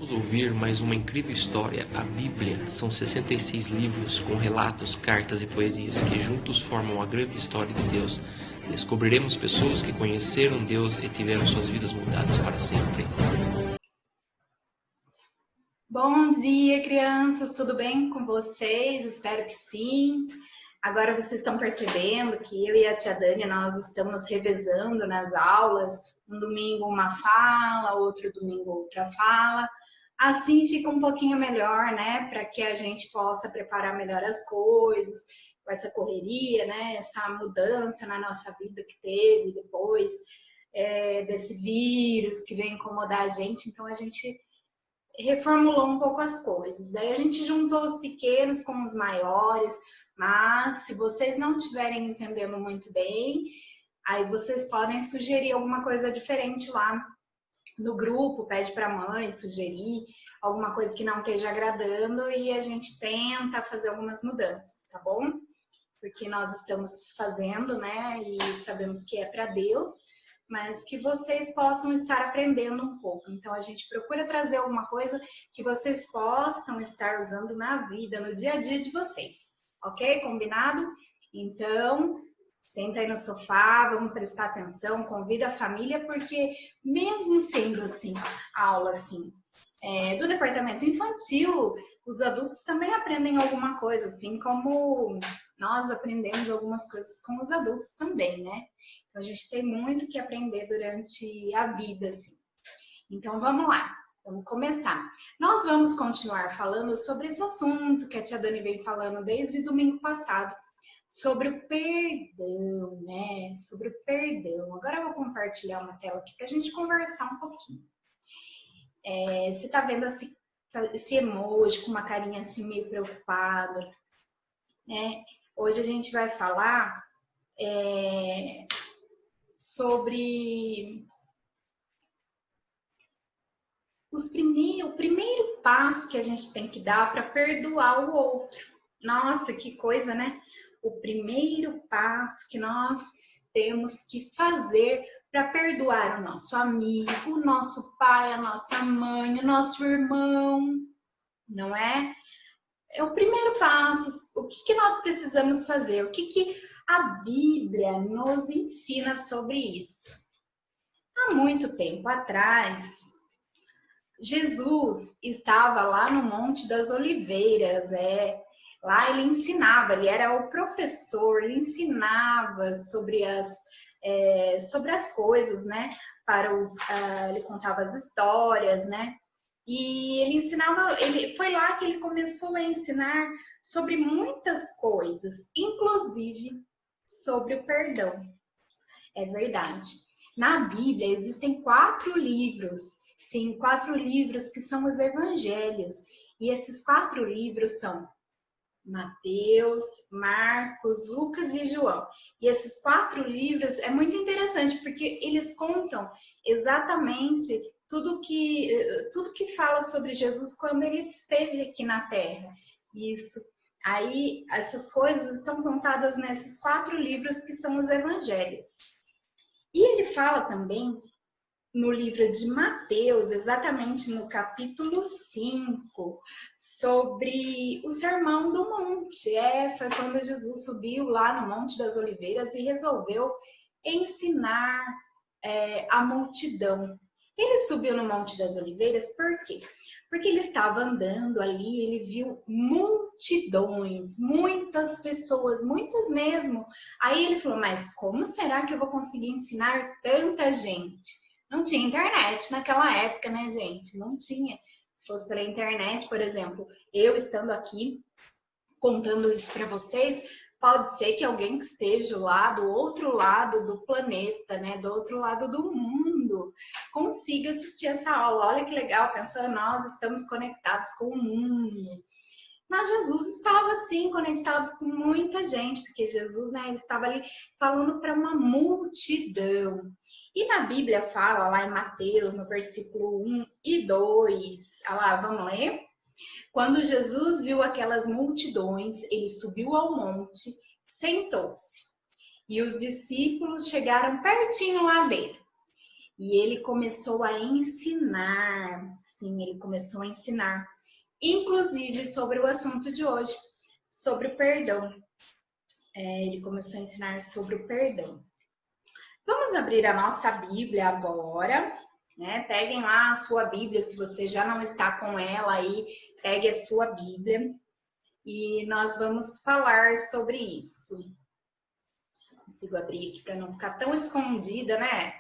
Vamos ouvir mais uma incrível história, a Bíblia. São 66 livros com relatos, cartas e poesias que juntos formam a grande história de Deus. Descobriremos pessoas que conheceram Deus e tiveram suas vidas mudadas para sempre. Bom dia, crianças, tudo bem com vocês? Espero que sim. Agora vocês estão percebendo que eu e a tia Dani, nós estamos revezando nas aulas. Um domingo uma fala, outro domingo outra fala. Assim fica um pouquinho melhor, né? Para que a gente possa preparar melhor as coisas, com essa correria, né? Essa mudança na nossa vida que teve depois desse vírus que veio incomodar a gente. Então a gente reformulou um pouco as coisas. Aí a gente juntou os pequenos com os maiores, mas se vocês não estiverem entendendo muito bem, aí vocês podem sugerir alguma coisa diferente lá no grupo, pede para a mãe sugerir alguma coisa que não esteja agradando e a gente tenta fazer algumas mudanças, tá bom? Porque nós estamos fazendo, né, e sabemos que é para Deus, mas que vocês possam estar aprendendo um pouco. Então, a gente procura trazer alguma coisa que vocês possam estar usando na vida, no dia a dia de vocês. Ok? Combinado? Então, senta aí no sofá, vamos prestar atenção, convida a família, porque mesmo sendo assim, aula assim, do departamento infantil, os adultos também aprendem alguma coisa, assim como nós aprendemos algumas coisas com os adultos também, né? Então, a gente tem muito que aprender durante a vida, assim. Então, vamos lá, vamos começar. Nós vamos continuar falando sobre esse assunto que a tia Dani veio falando desde domingo passado, sobre o perdão, né? Sobre o perdão. Agora eu vou compartilhar uma tela aqui para a gente conversar um pouquinho. Você tá vendo esse emoji com uma carinha assim meio preocupada, né? Hoje a gente vai falar sobre o primeiro passo que a gente tem que dar para perdoar o outro. Nossa, que coisa, né? O primeiro passo que nós temos que fazer para perdoar o nosso amigo, o nosso pai, a nossa mãe, o nosso irmão, não é? É o primeiro passo. O que nós precisamos fazer? O que a Bíblia nos ensina sobre isso? Há muito tempo atrás, Jesus estava lá no Monte das Oliveiras, lá ele ensinava, ele era o professor, ele ensinava sobre as coisas, né? Ele contava as histórias, né? E ele ensinava, foi lá que ele começou a ensinar sobre muitas coisas, inclusive sobre o perdão. É verdade. Na Bíblia existem 4 livros, sim, 4 livros que são os evangelhos. E esses 4 livros são Mateus, Marcos, Lucas e João. E esses 4 livros é muito interessante porque eles contam exatamente tudo que fala sobre Jesus quando ele esteve aqui na Terra. Isso. Aí essas coisas estão contadas nesses 4 livros que são os evangelhos. E ele fala também no livro de Mateus, exatamente no capítulo 5, sobre o Sermão do Monte. Foi quando Jesus subiu lá no Monte das Oliveiras e resolveu ensinar a multidão. Ele subiu no Monte das Oliveiras por quê? Porque ele estava andando ali, ele viu multidões, muitas pessoas, muitas mesmo. Aí ele falou, mas como será que eu vou conseguir ensinar tanta gente? Não tinha internet naquela época, né, gente? Não tinha. Se fosse pela internet, por exemplo, eu estando aqui contando isso para vocês, pode ser que alguém que esteja lá do outro lado do planeta, né, do outro lado do mundo, consiga assistir essa aula. Olha que legal, pensando, nós estamos conectados com o mundo. Mas Jesus estava, sim, conectado com muita gente, porque Jesus, né, ele estava ali falando para uma multidão. E na Bíblia fala, lá em Mateus, no versículo 1 e 2, lá, vamos ler? Quando Jesus viu aquelas multidões, ele subiu ao monte, sentou-se. E os discípulos chegaram pertinho lá dele. E ele começou a ensinar, sim, ele começou a ensinar, inclusive sobre o assunto de hoje, sobre o perdão. Ele começou a ensinar sobre o perdão. Vamos abrir a nossa Bíblia agora, né? Peguem lá a sua Bíblia, se você já não está com ela aí, pegue a sua Bíblia e nós vamos falar sobre isso. Se eu consigo abrir aqui para não ficar tão escondida, né?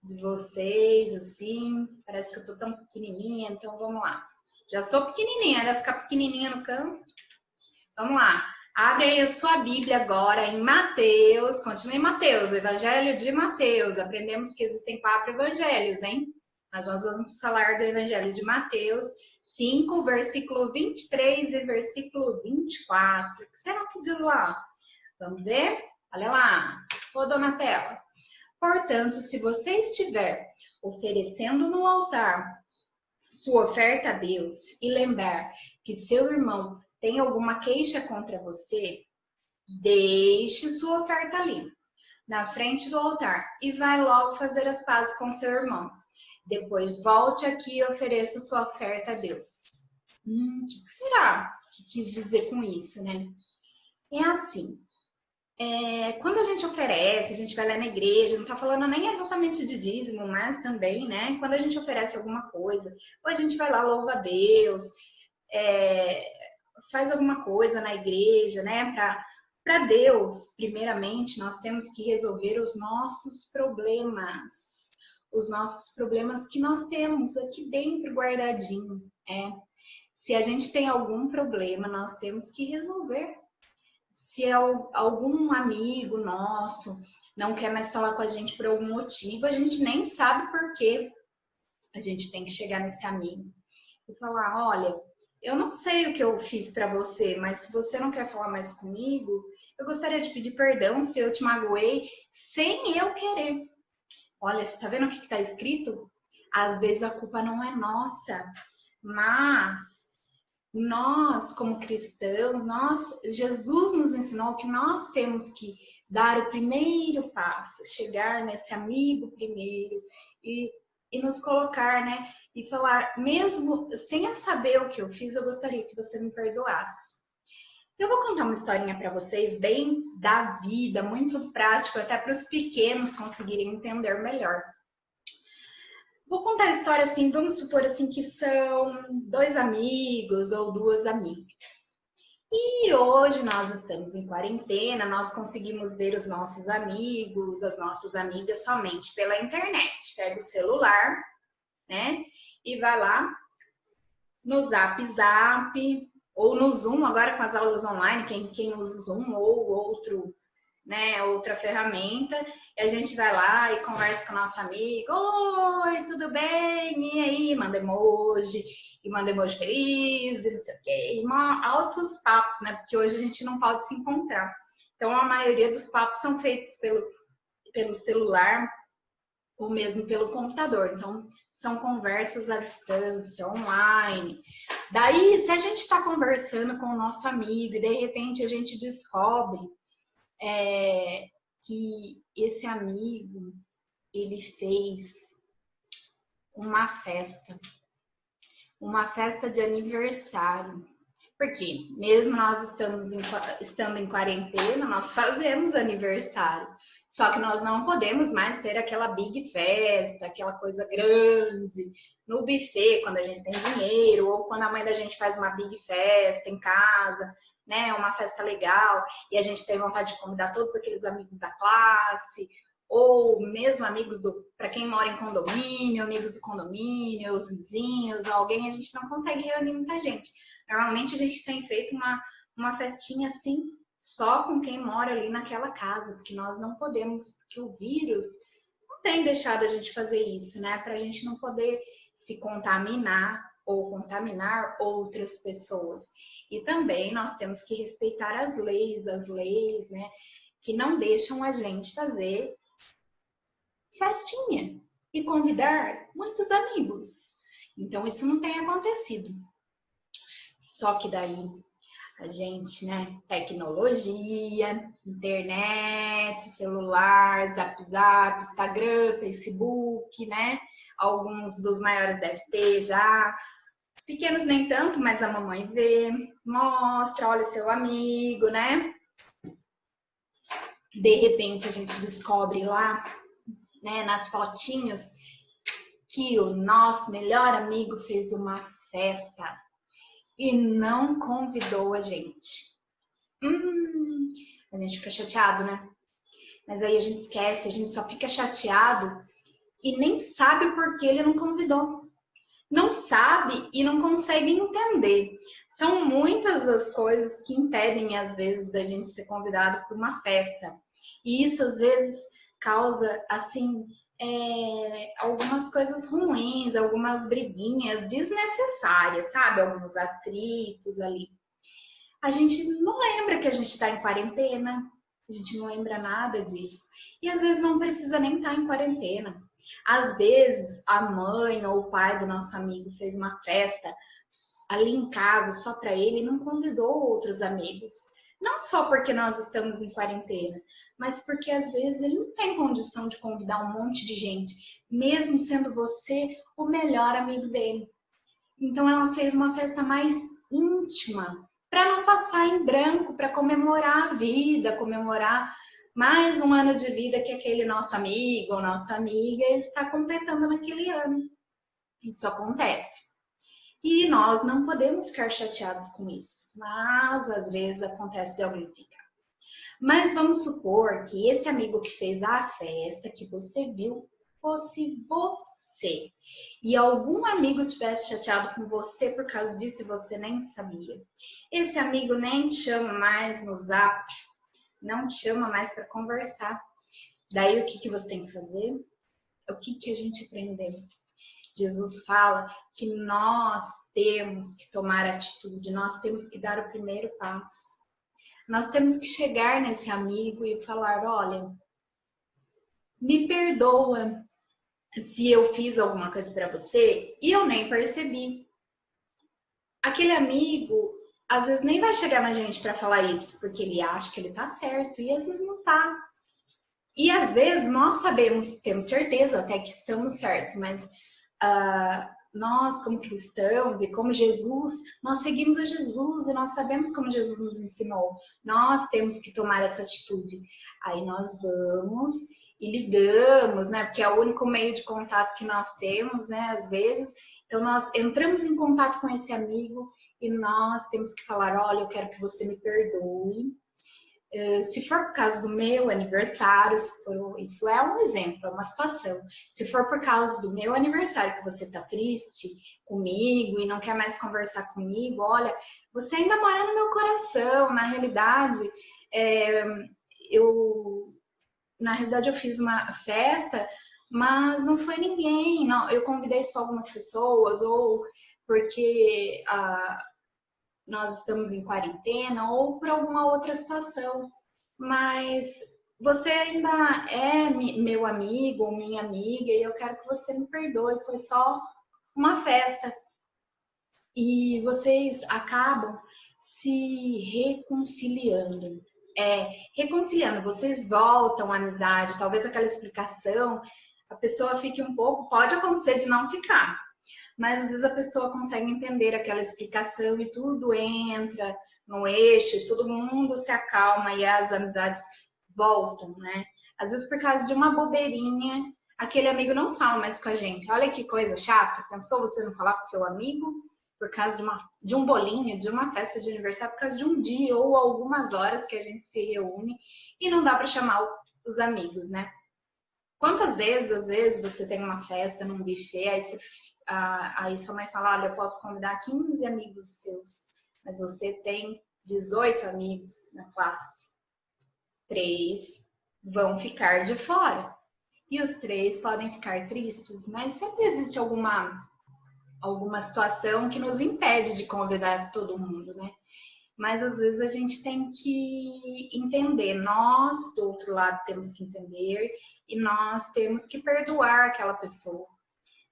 De vocês, assim, parece que eu tô tão pequenininha, então vamos lá. Já sou pequenininha, deve ficar pequenininha no canto. Vamos lá. Abre aí a sua Bíblia agora em Mateus, continue em Mateus, o Evangelho de Mateus. Aprendemos que existem 4 evangelhos, hein? Mas nós vamos falar do Evangelho de Mateus 5, versículo 23 e versículo 24. O que será que diz lá? Vamos ver? Olha lá. Rodou na tela. Portanto, se você estiver oferecendo no altar sua oferta a Deus e lembrar que seu irmão tem alguma queixa contra você, deixe sua oferta ali, na frente do altar, e vai logo fazer as pazes com seu irmão. Depois volte aqui e ofereça sua oferta a Deus. O que será que quis dizer com isso, né? É assim, quando a gente oferece, a gente vai lá na igreja, não está falando nem exatamente de dízimo, mas também, né? Quando a gente oferece alguma coisa, ou a gente vai lá, louva a Deus, faz alguma coisa na igreja, né? Para Deus, primeiramente, nós temos que resolver os nossos problemas que nós temos aqui dentro guardadinho. Se a gente tem algum problema, nós temos que resolver. Se algum amigo nosso não quer mais falar com a gente por algum motivo, a gente nem sabe por quê. A gente tem que chegar nesse amigo e falar, olha, eu não sei o que eu fiz para você, mas se você não quer falar mais comigo, eu gostaria de pedir perdão se eu te magoei sem eu querer. Olha, você tá vendo o que está escrito? Às vezes a culpa não é nossa, mas nós, como cristãos, Jesus nos ensinou que nós temos que dar o primeiro passo, chegar nesse amigo primeiro e nos colocar, né? E falar, mesmo sem eu saber o que eu fiz, eu gostaria que você me perdoasse. Eu vou contar uma historinha para vocês, bem da vida, muito prático, até para os pequenos conseguirem entender melhor. Vou contar a história assim, vamos supor assim que são 2 amigos ou 2 amigas. E hoje nós estamos em quarentena, nós conseguimos ver os nossos amigos, as nossas amigas somente pela internet. Pega o celular, né? E vai lá no Zap, ou no Zoom, agora com as aulas online, quem usa o Zoom ou outro, né, outra ferramenta, e a gente vai lá e conversa com o nosso amigo, oi, tudo bem? E aí? Manda emoji feliz, e não sei o quê, e altos papos, né, porque hoje a gente não pode se encontrar. Então, a maioria dos papos são feitos pelo celular ou mesmo pelo computador. Então, são conversas à distância, online. Daí, se a gente está conversando com o nosso amigo e de repente a gente descobre que esse amigo, ele fez uma festa de aniversário. Porque mesmo nós estando em quarentena, nós fazemos aniversário. Só que nós não podemos mais ter aquela big festa, aquela coisa grande, no buffet, quando a gente tem dinheiro, ou quando a mãe da gente faz uma big festa em casa, né, uma festa legal, e a gente tem vontade de convidar todos aqueles amigos da classe, ou mesmo amigos para quem mora em condomínio, amigos do condomínio, os vizinhos, alguém, a gente não consegue reunir muita gente. Normalmente a gente tem feito uma festinha assim, só com quem mora ali naquela casa, porque nós não podemos, porque o vírus não tem deixado a gente fazer isso, né? Para a gente não poder se contaminar ou contaminar outras pessoas. E também nós temos que respeitar as leis, né? Que não deixam a gente fazer festinha e convidar muitos amigos. Então, isso não tem acontecido. Só que daí, A gente, né? Tecnologia, internet, celular, Zap Zap, Instagram, Facebook, né? Alguns dos maiores devem ter já. Os pequenos nem tanto, mas a mamãe vê, mostra, olha o seu amigo, né? De repente a gente descobre lá, né, nas fotinhos, que o nosso melhor amigo fez uma festa e não convidou a gente. A gente fica chateado, né? Mas aí a gente esquece, a gente só fica chateado e nem sabe o porquê ele não convidou. Não sabe e não consegue entender. São muitas as coisas que impedem, às vezes, da gente ser convidado para uma festa. E isso, às vezes, causa, assim, algumas coisas ruins, algumas briguinhas desnecessárias, sabe? Alguns atritos ali. A gente não lembra que a gente está em quarentena, a gente não lembra nada disso. E às vezes não precisa nem estar em quarentena. Às vezes a mãe ou o pai do nosso amigo fez uma festa ali em casa só para ele e não convidou outros amigos. Não só porque nós estamos em quarentena, mas porque às vezes ele não tem condição de convidar um monte de gente, mesmo sendo você o melhor amigo dele. Então ela fez uma festa mais íntima, para não passar em branco, para comemorar a vida, comemorar mais um ano de vida que aquele nosso amigo ou nossa amiga está completando naquele ano. Isso acontece. E nós não podemos ficar chateados com isso, mas às vezes acontece de alguém ficar. Mas vamos supor que esse amigo que fez a festa, que você viu, fosse você. E algum amigo tivesse chateado com você por causa disso e você nem sabia. Esse amigo nem te chama mais no Zap, não te chama mais para conversar. Daí o que você tem que fazer? O que a gente aprendeu? Jesus fala que nós temos que tomar atitude, nós temos que dar o primeiro passo. Nós temos que chegar nesse amigo e falar, olha, me perdoa se eu fiz alguma coisa para você e eu nem percebi. Aquele amigo, às vezes, nem vai chegar na gente para falar isso, porque ele acha que ele tá certo e às vezes não tá. E às vezes nós sabemos, temos certeza até que estamos certos, mas nós, como cristãos e como Jesus, nós seguimos a Jesus e nós sabemos como Jesus nos ensinou. Nós temos que tomar essa atitude. Aí nós vamos e ligamos, né? Porque é o único meio de contato que nós temos, né? Às vezes. Então nós entramos em contato com esse amigo e nós temos que falar, olha, eu quero que você me perdoe. Se for por causa do meu aniversário, isso é um exemplo, é uma situação. Se for por causa do meu aniversário que você está triste comigo e não quer mais conversar comigo, olha, você ainda mora no meu coração. Na realidade, eu fiz uma festa, mas não foi ninguém. Não, eu convidei só algumas pessoas, ou porque nós estamos em quarentena ou por alguma outra situação, mas você ainda é meu amigo ou minha amiga e eu quero que você me perdoe, foi só uma festa. E vocês acabam se reconciliando. Reconciliando, vocês voltam à amizade, talvez aquela explicação, a pessoa fique um pouco, pode acontecer de não ficar, mas às vezes a pessoa consegue entender aquela explicação e tudo entra no eixo, todo mundo se acalma e as amizades voltam, né? Às vezes por causa de uma bobeirinha, aquele amigo não fala mais com a gente. Olha que coisa chata, pensou você não falar com seu amigo por causa de um bolinho, de uma festa de aniversário, por causa de um dia ou algumas horas que a gente se reúne e não dá para chamar os amigos, né? Quantas vezes, às vezes, você tem uma festa num buffet, aí sua mãe fala, olha, eu posso convidar 15 amigos seus, mas você tem 18 amigos na classe. 3 vão ficar de fora. E os 3 podem ficar tristes, mas sempre existe alguma situação que nos impede de convidar todo mundo, né? Mas às vezes a gente tem que entender, nós do outro lado temos que entender e nós temos que perdoar aquela pessoa,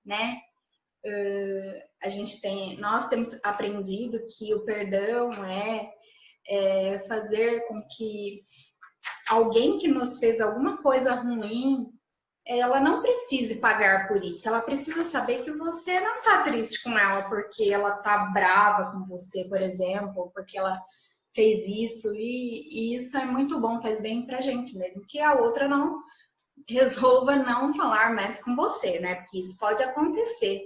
né? Nós temos aprendido que o perdão fazer com que alguém que nos fez alguma coisa ruim, ela não precise pagar por isso. Ela precisa saber que você não está triste com ela porque ela está brava com você, por exemplo, porque ela fez isso. E isso é muito bom, faz bem pra gente, mesmo que a outra não resolva não falar mais com você, né? Porque isso pode acontecer.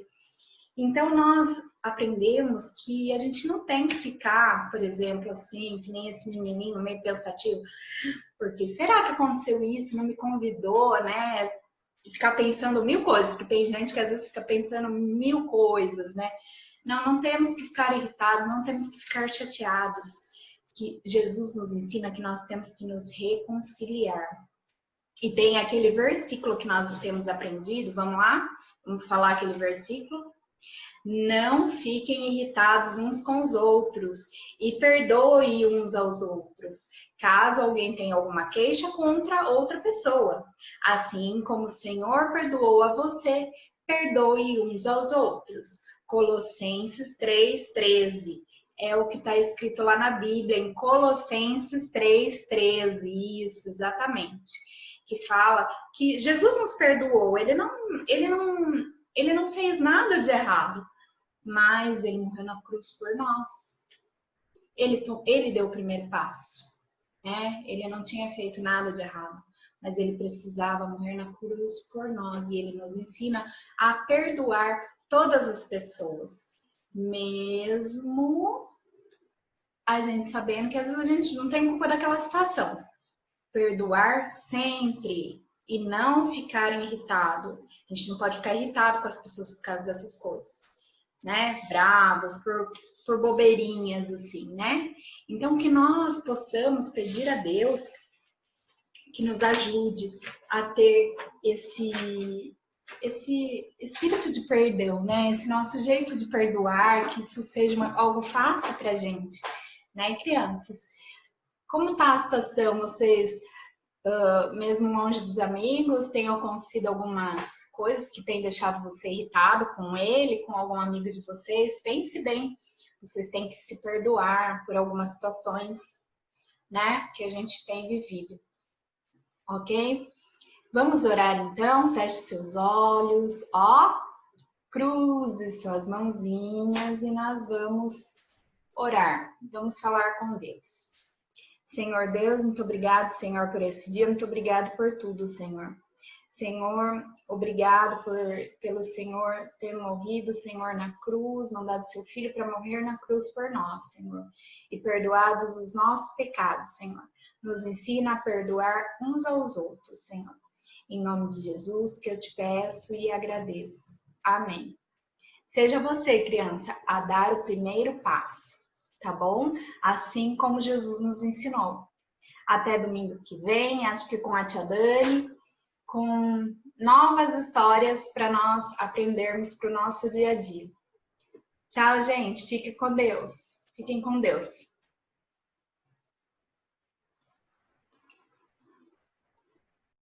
Então, nós aprendemos que a gente não tem que ficar, por exemplo, assim, que nem esse menininho meio pensativo, porque será que aconteceu isso? Não me convidou, né? E ficar pensando mil coisas, porque tem gente que às vezes fica pensando mil coisas, né? Não temos que ficar irritados, não temos que ficar chateados, que Jesus nos ensina que nós temos que nos reconciliar. E tem aquele versículo que nós temos aprendido, vamos lá? Vamos falar aquele versículo? Não fiquem irritados uns com os outros e perdoem uns aos outros, caso alguém tenha alguma queixa contra outra pessoa. Assim como o Senhor perdoou a você, perdoe uns aos outros. Colossenses 3,13. É o que está escrito lá na Bíblia, em Colossenses 3,13. Isso, exatamente. Que fala que Jesus nos perdoou. Ele não fez nada de errado, mas ele morreu na cruz por nós. Ele deu o primeiro passo, né? Ele não tinha feito nada de errado, mas ele precisava morrer na cruz por nós. E ele nos ensina a perdoar todas as pessoas, mesmo a gente sabendo que às vezes a gente não tem culpa daquela situação. Perdoar sempre e não ficar irritado. A gente não pode ficar irritado com as pessoas por causa dessas coisas, né? Bravos por bobeirinhas, assim, né? Então, que nós possamos pedir a Deus que nos ajude a ter esse espírito de perdão, né? Esse nosso jeito de perdoar, que isso seja algo fácil pra gente, né? E crianças, como tá a situação? Vocês, mesmo longe dos amigos, tem acontecido algumas coisas que têm deixado você irritado com ele, com algum amigo de vocês? Pense bem, vocês têm que se perdoar por algumas situações, né, que a gente tem vivido, ok? Vamos orar então, feche seus olhos, ó, cruze suas mãozinhas e nós vamos orar, vamos falar com Deus. Senhor Deus, muito obrigado, Senhor, por esse dia, muito obrigado por tudo, Senhor. Senhor, obrigado pelo Senhor ter morrido, Senhor, na cruz, mandado seu Filho para morrer na cruz por nós, Senhor. E perdoados os nossos pecados, Senhor. Nos ensina a perdoar uns aos outros, Senhor. Em nome de Jesus que eu te peço e agradeço. Amém. Seja você, criança, a dar o primeiro passo. Tá bom? Assim como Jesus nos ensinou. Até domingo que vem, acho que com a tia Dani, com novas histórias para nós aprendermos para o nosso dia a dia. Tchau, gente. Fiquem com Deus. Fiquem com Deus.